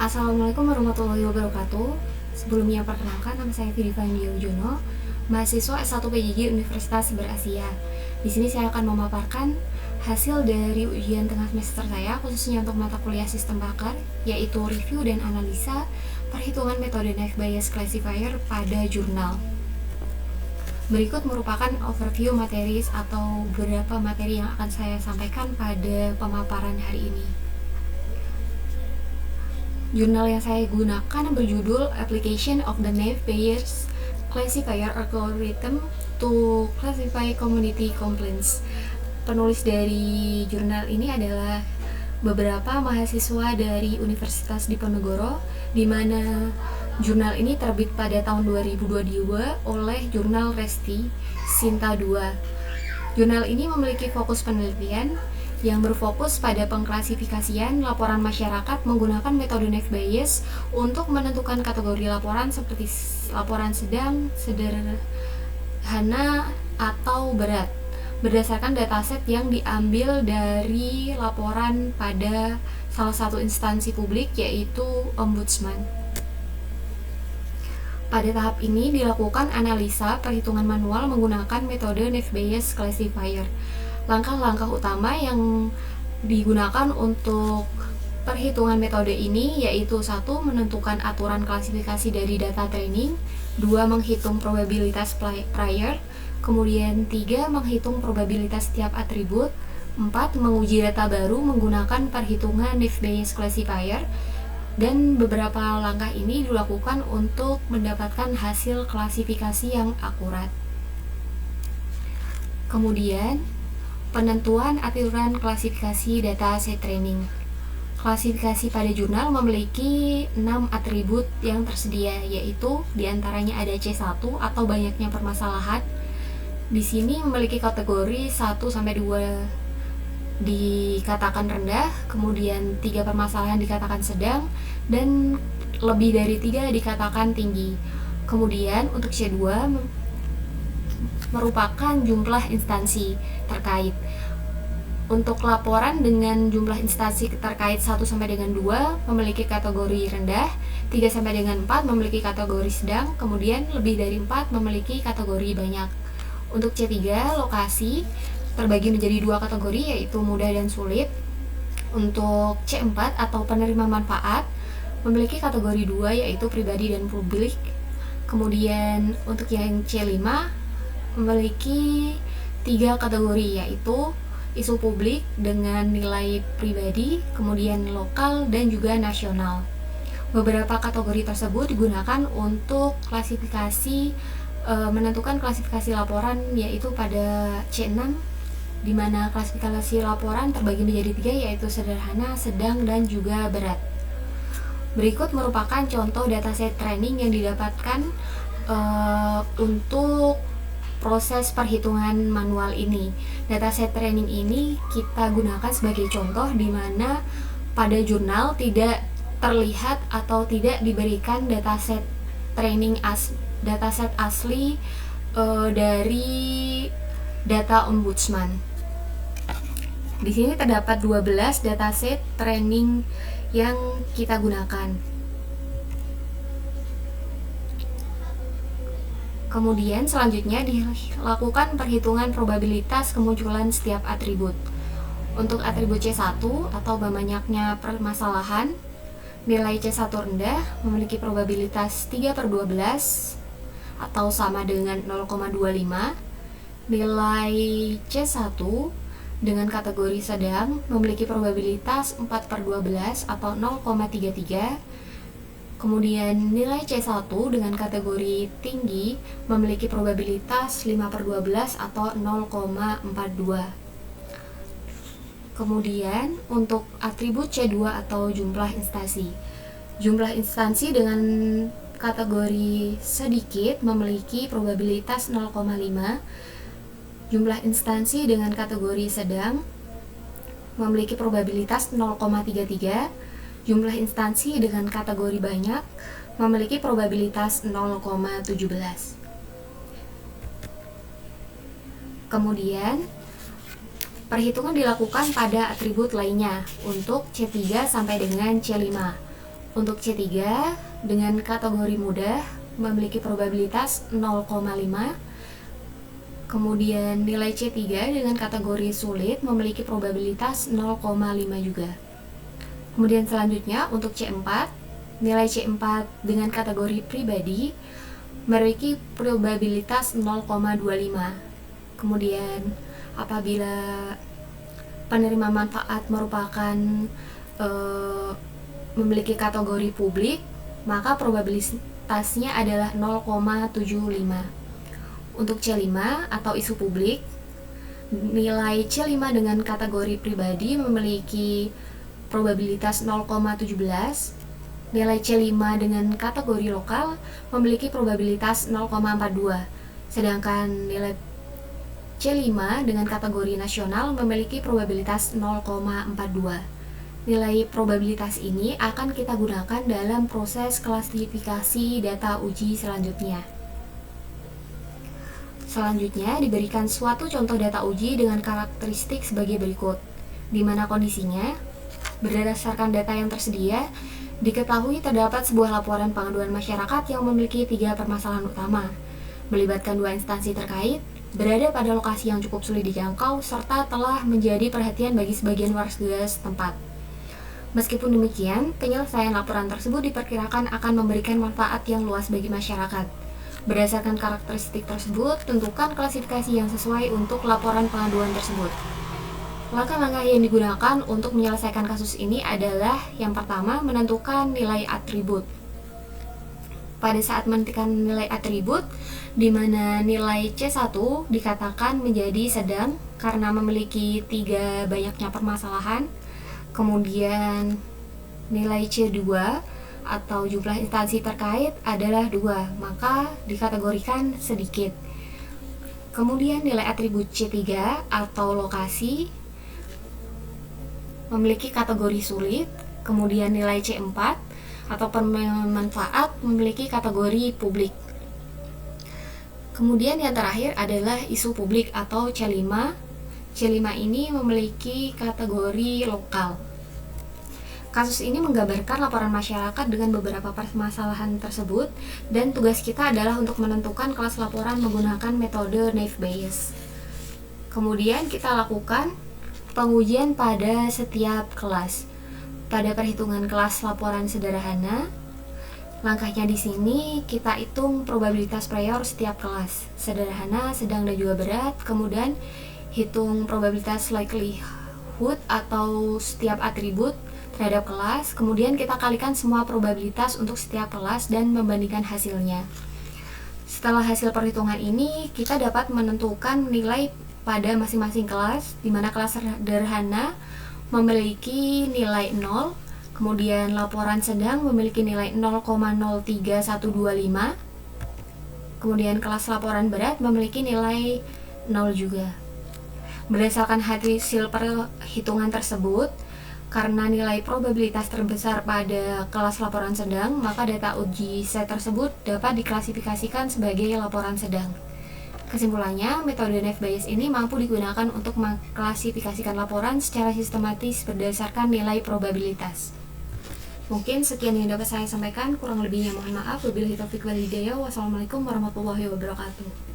Assalamualaikum warahmatullahi wabarakatuh. Sebelumnya perkenalkan, nama saya Fidivan Diyojono, mahasiswa S1 PJJ Universitas Berasia. Di sini saya akan memaparkan hasil dari ujian tengah semester saya, khususnya untuk mata kuliah sistem bakar, yaitu review dan analisa perhitungan metode Naive Bayes Classifier pada jurnal. Berikut merupakan overview materi atau beberapa materi yang akan saya sampaikan pada pemaparan hari ini. Jurnal yang saya gunakan berjudul Application of the Naive Bayes Classifier Algorithm to Classify Community Complaints. Penulis dari jurnal ini adalah beberapa mahasiswa dari Universitas Diponegoro, di mana jurnal ini terbit pada tahun 2022 oleh Jurnal Resti Sinta II. Jurnal ini memiliki fokus penelitian yang berfokus pada pengklasifikasian laporan masyarakat menggunakan metode Naive Bayes untuk menentukan kategori laporan seperti laporan sedang, sederhana, atau berat berdasarkan dataset yang diambil dari laporan pada salah satu instansi publik, yaitu Ombudsman. Pada tahap ini dilakukan analisa perhitungan manual menggunakan metode Naive Bayes Classifier. Langkah-langkah utama yang digunakan untuk perhitungan metode ini yaitu 1. Menentukan aturan klasifikasi dari data training, 2. Menghitung probabilitas prior, kemudian 3. Menghitung probabilitas setiap atribut, 4. Menguji data baru menggunakan perhitungan Naive Bayes Classifier, dan beberapa langkah ini dilakukan untuk mendapatkan hasil klasifikasi yang akurat. Kemudian, penentuan aturan klasifikasi data set training. Klasifikasi pada jurnal memiliki 6 atribut yang tersedia, yaitu diantaranya ada C1 atau banyaknya permasalahan. Di sini memiliki kategori 1-2 dikatakan rendah, kemudian 3 permasalahan dikatakan sedang, dan lebih dari 3 dikatakan tinggi. Kemudian untuk C2 merupakan jumlah instansi terkait. Untuk laporan dengan jumlah instansi terkait 1-2 memiliki kategori rendah, 3-4 memiliki kategori sedang, kemudian lebih dari 4 memiliki kategori banyak. Untuk C3, lokasi terbagi menjadi 2 kategori, yaitu mudah dan sulit. Untuk C4 atau penerima manfaat memiliki kategori 2, yaitu pribadi dan publik. Kemudian untuk yang C5 memiliki 3 kategori, yaitu isu publik dengan nilai pribadi, kemudian lokal, dan juga nasional. Beberapa kategori tersebut digunakan untuk klasifikasi, menentukan klasifikasi laporan, yaitu pada C6, di mana klasifikasi laporan terbagi menjadi 3, yaitu sederhana, sedang, dan juga berat. Berikut merupakan contoh dataset training yang didapatkan untuk proses perhitungan manual ini. Dataset training ini kita gunakan sebagai contoh di mana pada jurnal tidak terlihat atau tidak diberikan dataset training dataset asli dari data Ombudsman. Di sini terdapat 12 dataset training yang kita gunakan. Kemudian selanjutnya dilakukan perhitungan probabilitas kemunculan setiap atribut. Untuk atribut C1 atau banyaknya permasalahan, nilai C1 rendah memiliki probabilitas 3/12 atau sama dengan 0,25. Nilai C1 dengan kategori sedang memiliki probabilitas 4/12 atau 0,33. Kemudian nilai C1 dengan kategori tinggi memiliki probabilitas 5/12 atau 0,42. Kemudian untuk atribut C2 atau jumlah instansi. Jumlah instansi dengan kategori sedikit memiliki probabilitas 0,5. Jumlah instansi dengan kategori sedang memiliki probabilitas 0,33. Jumlah instansi dengan kategori banyak memiliki probabilitas 0,17. Kemudian, perhitungan dilakukan pada atribut lainnya untuk C3 sampai dengan C5. Untuk C3 dengan kategori mudah memiliki probabilitas 0,5. Kemudian nilai C3 dengan kategori sulit memiliki probabilitas 0,5 juga. Kemudian selanjutnya untuk C4, nilai C4 dengan kategori pribadi memiliki probabilitas 0,25. Kemudian apabila penerima manfaat merupakan memiliki kategori publik, maka probabilitasnya adalah 0,75. Untuk C5 atau isu publik, nilai C5 dengan kategori pribadi memiliki probabilitas 0,17. Nilai C5 dengan kategori lokal memiliki probabilitas 0,42. Sedangkan nilai C5 dengan kategori nasional memiliki probabilitas 0,42. Nilai probabilitas ini akan kita gunakan dalam proses klasifikasi data uji selanjutnya. Selanjutnya diberikan suatu contoh data uji dengan karakteristik sebagai berikut, di mana kondisinya berdasarkan data yang tersedia, diketahui terdapat sebuah laporan pengaduan masyarakat yang memiliki 3 permasalahan utama, melibatkan 2 instansi terkait, berada pada lokasi yang cukup sulit dijangkau, serta telah menjadi perhatian bagi sebagian warga setempat. Meskipun demikian, penyelesaian laporan tersebut diperkirakan akan memberikan manfaat yang luas bagi masyarakat. Berdasarkan karakteristik tersebut, tentukan klasifikasi yang sesuai untuk laporan pengaduan tersebut. Langkah-langkah yang digunakan untuk menyelesaikan kasus ini adalah yang pertama, menentukan nilai atribut. Pada saat menentukan nilai atribut, di mana nilai C1 dikatakan menjadi sedang karena memiliki 3 banyaknya permasalahan. Kemudian nilai C2 atau jumlah instansi terkait adalah 2, maka dikategorikan sedikit. Kemudian nilai atribut C3 atau lokasi memiliki kategori sulit. Kemudian nilai C4 atau pemanfaat memiliki kategori publik. Kemudian yang terakhir adalah isu publik atau C5. C5 ini memiliki kategori lokal. Kasus ini menggambarkan laporan masyarakat dengan beberapa permasalahan tersebut, dan tugas kita adalah untuk menentukan kelas laporan menggunakan metode Naive Bayes. Kemudian kita lakukan pengujian pada setiap kelas. Pada perhitungan kelas laporan sederhana, langkahnya di sini kita hitung probabilitas prior setiap kelas, sederhana, sedang, dan juga berat. Kemudian hitung probabilitas likelihood atau setiap atribut terhadap kelas. Kemudian kita kalikan semua probabilitas untuk setiap kelas dan membandingkan hasilnya. Setelah hasil perhitungan ini, kita dapat menentukan nilai pada masing-masing kelas, di mana kelas sederhana memiliki nilai 0, kemudian laporan sedang memiliki nilai 0,03125, kemudian kelas laporan berat memiliki nilai 0 juga. Berdasarkan hasil perhitungan tersebut, karena nilai probabilitas terbesar pada kelas laporan sedang, maka data uji set tersebut dapat diklasifikasikan sebagai laporan sedang. Kesimpulannya, metode Naive Bayes ini mampu digunakan untuk mengklasifikasikan laporan secara sistematis berdasarkan nilai probabilitas. Mungkin sekian yang dapat saya sampaikan, kurang lebihnya mohon maaf. Wabillahi taufiq wal hidayah. Wassalamualaikum warahmatullahi wabarakatuh.